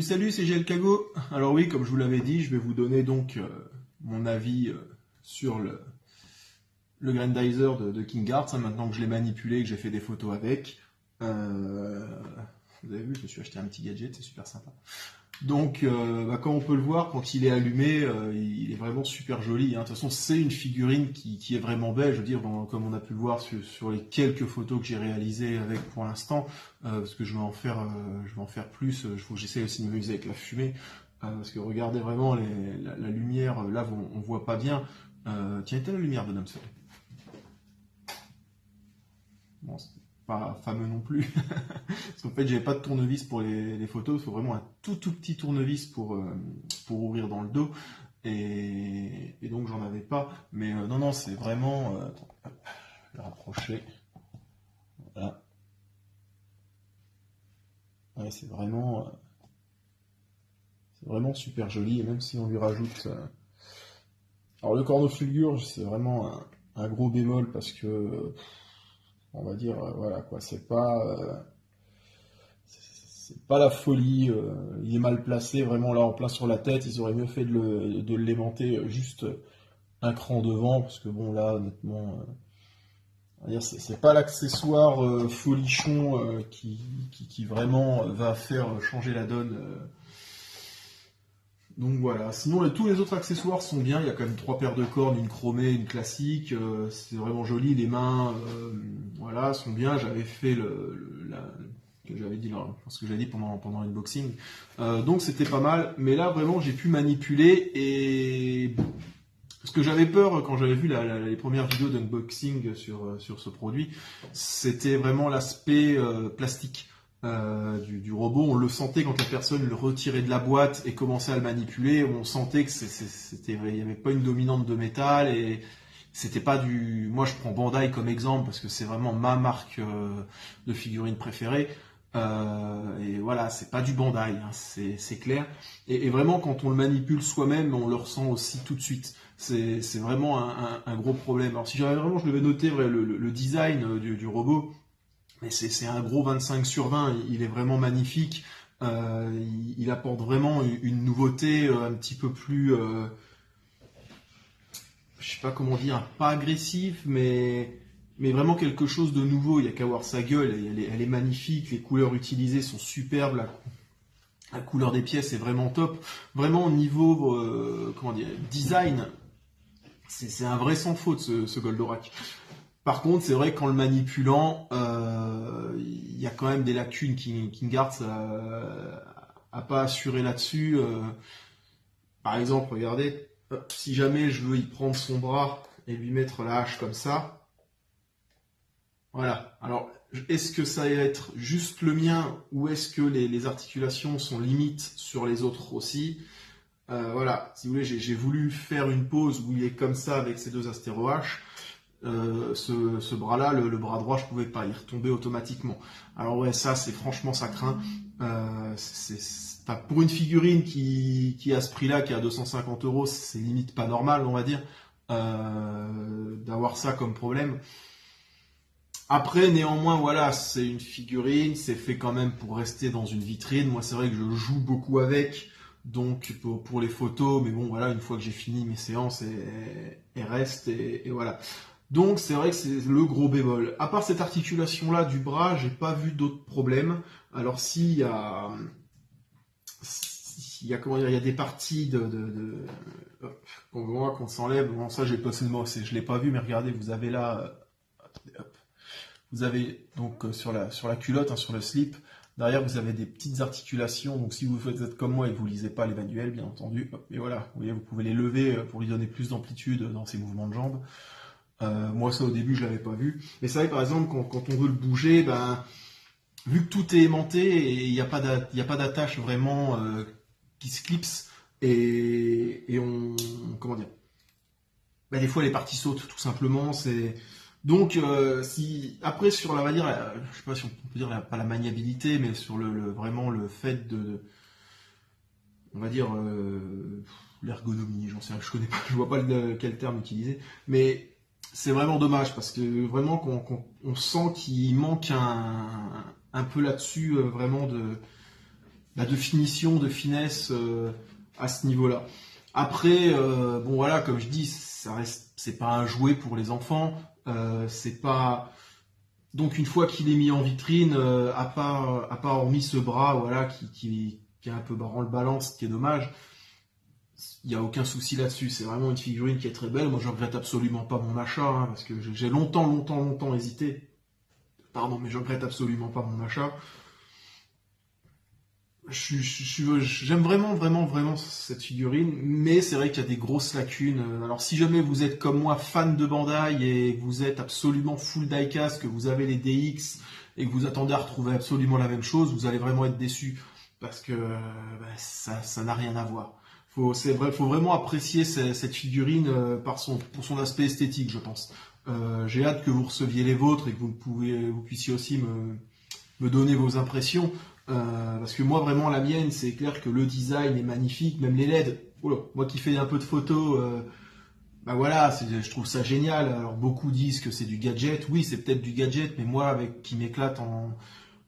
Salut, c'est GL Kago. Alors oui, comme je vous l'avais dit, je vais vous donner donc mon avis sur le Grandizer de King Arts, hein, maintenant que je l'ai manipulé et que j'ai fait des photos avec. Vous avez vu, je me suis acheté un petit gadget, c'est super sympa. Donc, comme on peut le voir, quand il est allumé, il est vraiment super joli, hein. De toute façon, c'est une figurine qui est vraiment belle. Je veux dire, comme on a pu le voir sur les quelques photos que j'ai réalisées avec pour l'instant, parce que je vais en faire plus. J'essaie aussi de m'amuser avec la fumée, parce que regardez vraiment la lumière. Là, on voit pas bien. Tiens, éteins la lumière, bonhomme. Bon, c'est pas fameux non plus. Parce qu'en fait, j'avais pas de tournevis pour les photos. Il faut vraiment un tout petit tournevis pour ouvrir dans le dos. Et donc, j'en avais pas. Mais non, c'est vraiment... attends, hop, je vais le rapprocher. Voilà. Ouais, c'est vraiment super joli. Et même si on lui rajoute... Alors, le cornofulgur, c'est vraiment un gros bémol parce que... on va dire, voilà quoi, c'est pas la folie, il est mal placé, vraiment là en plein sur la tête, ils auraient mieux fait de l'aimanter juste un cran devant, parce que bon là honnêtement, on va dire, c'est pas l'accessoire folichon qui vraiment va faire changer la donne. Donc voilà, sinon tous les autres accessoires sont bien, il y a quand même 3 paires de cornes, une chromée, une classique, c'est vraiment joli, les mains voilà, sont bien, j'avais fait que j'avais dit là, ce que j'avais dit pendant l'unboxing, donc c'était pas mal, mais là vraiment j'ai pu manipuler et ce que j'avais peur quand j'avais vu les premières vidéos d'unboxing sur ce produit, c'était vraiment l'aspect plastique. Du robot, on le sentait quand la personne le retirait de la boîte et commençait à le manipuler, on sentait que il n'y avait pas une dominante de métal et c'était pas du... Moi je prends Bandai comme exemple parce que c'est vraiment ma marque de figurine préférée. Et voilà, c'est pas du Bandai, hein, c'est clair. Et vraiment quand on le manipule soi-même, on le ressent aussi tout de suite. C'est vraiment un gros problème. Alors si j'avais vraiment, je devais noter le design du robot. Mais c'est un gros 25/20, il est vraiment magnifique. Il apporte vraiment une nouveauté un petit peu plus, je sais pas comment dire, pas agressif, mais vraiment quelque chose de nouveau. Il n'y a qu'à voir sa gueule, elle est magnifique, les couleurs utilisées sont superbes, la couleur des pièces est vraiment top. Vraiment au niveau, comment dire, design, c'est un vrai sans faute ce Goldorak. Par contre, c'est vrai qu'en le manipulant, il y a quand même des lacunes. King Arts a pas assuré là-dessus. Par exemple, regardez, si jamais je veux y prendre son bras et lui mettre la hache comme ça, voilà. Alors, est-ce que ça va être juste le mien ou est-ce que les articulations sont limites sur les autres aussi? Voilà, si vous voulez, j'ai voulu faire une pose où il est comme ça avec ses deux astéro-haches. Ce bras-là, le bras droit, je pouvais pas y retomber automatiquement. Alors ouais, ça, c'est franchement, ça craint. Pour une figurine qui a ce prix-là, qui est à 250 €, c'est limite pas normal, on va dire, d'avoir ça comme problème. Après, néanmoins, voilà, c'est une figurine, c'est fait quand même pour rester dans une vitrine. Moi, c'est vrai que je joue beaucoup avec, donc pour les photos, mais bon, voilà, une fois que j'ai fini mes séances, et reste, et voilà. Donc c'est vrai que c'est le gros bémol. À part cette articulation-là du bras, j'ai pas vu d'autres problèmes. Alors s'il y a comment dire, il y a des parties hop, qu'on voit, qu'on s'enlève. Bon, ça j'ai passé le mot, je l'ai pas vu, mais regardez, vous avez là, attendez, hop, vous avez donc sur la culotte, hein, sur le slip. Derrière, vous avez des petites articulations. Donc si vous faites comme moi et que vous lisez pas les manuels, bien entendu, hop, et voilà, vous voyez, vous pouvez les lever pour lui donner plus d'amplitude dans ses mouvements de jambes. Moi, ça au début, je l'avais pas vu. Mais c'est vrai, par exemple, quand on veut le bouger, ben, vu que tout est aimanté et il n'y a pas d'attache vraiment qui se clipse et on, comment dire, ben, des fois les parties sautent tout simplement. Donc si après sur la, on va dire, je sais pas si on peut dire pas la maniabilité, mais sur vraiment le fait on va dire l'ergonomie, j'en sais rien, je connais pas, je vois pas quel terme utiliser, mais c'est vraiment dommage parce que vraiment on sent qu'il manque un peu là-dessus vraiment de finition, de finesse à ce niveau-là. Après, bon voilà, comme je dis, ça reste, c'est pas un jouet pour les enfants. C'est pas donc une fois qu'il est mis en vitrine, à part hormis ce bras, voilà, qui est un peu branle-balance, ce qui est dommage. Il n'y a aucun souci là-dessus, c'est vraiment une figurine qui est très belle. Moi, je regrette absolument pas mon achat, hein, parce que j'ai longtemps hésité. Pardon, mais je regrette absolument pas mon achat. J'aime vraiment cette figurine, mais c'est vrai qu'il y a des grosses lacunes. Alors, si jamais vous êtes comme moi fan de Bandai et que vous êtes absolument full diecast, que vous avez les DX et que vous attendez à retrouver absolument la même chose, vous allez vraiment être déçu parce que ça n'a rien à voir. Faut vraiment apprécier cette figurine pour son aspect esthétique, je pense. J'ai hâte que vous receviez les vôtres et que vous puissiez aussi me donner vos impressions. Parce que moi, vraiment, la mienne, c'est clair que le design est magnifique, même les LED. Oh, moi qui fais un peu de photos, voilà, je trouve ça génial. Alors beaucoup disent que c'est du gadget. Oui, c'est peut-être du gadget, mais moi, qui m'éclate en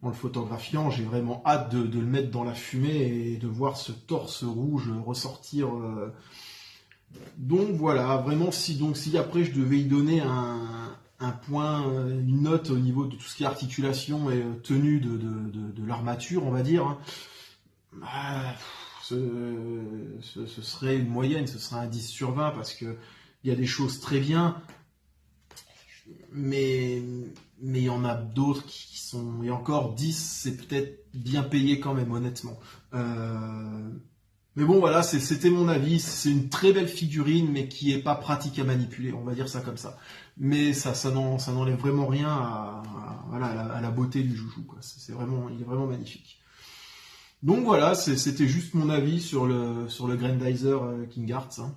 le photographiant, j'ai vraiment hâte de le mettre dans la fumée et de voir ce torse rouge ressortir. Donc voilà, vraiment, si après je devais y donner un point, une note au niveau de tout ce qui est articulation et tenue de l'armature, on va dire, hein, ce serait une moyenne, ce serait un 10 sur 20 parce que il y a des choses très bien, mais il y en a d'autres qui sont... Et encore 10, c'est peut-être bien payé quand même, honnêtement. Mais bon, voilà, c'était mon avis. C'est une très belle figurine, mais qui est pas pratique à manipuler, on va dire ça comme ça. Mais ça n'enlève vraiment rien à la beauté du joujou, quoi. Il est vraiment magnifique. Donc voilà, c'était juste mon avis sur le Grandizer King Arts, hein.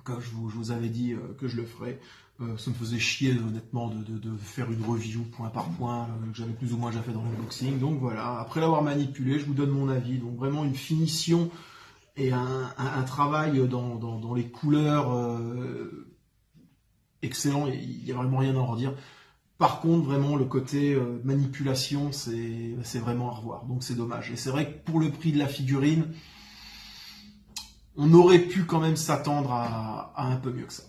Comme je vous avais dit que je le ferais. Ça me faisait chier honnêtement de faire une review point par point que j'avais plus ou moins déjà fait dans l'unboxing. Donc voilà, après l'avoir manipulé, je vous donne mon avis. Donc vraiment une finition et un travail dans les couleurs excellent. Il n'y a vraiment rien à en redire. Par contre, vraiment, le côté manipulation, c'est vraiment à revoir. Donc c'est dommage. Et c'est vrai que pour le prix de la figurine, on aurait pu quand même s'attendre à un peu mieux que ça.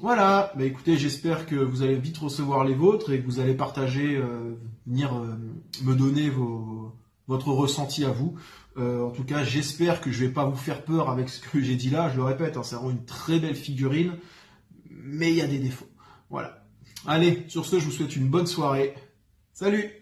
Voilà, bah écoutez, j'espère que vous allez vite recevoir les vôtres et que vous allez partager, venir me donner votre ressenti à vous. En tout cas, j'espère que je vais pas vous faire peur avec ce que j'ai dit là. Je le répète, hein, c'est vraiment une très belle figurine, mais il y a des défauts. Voilà. Allez, sur ce, je vous souhaite une bonne soirée. Salut!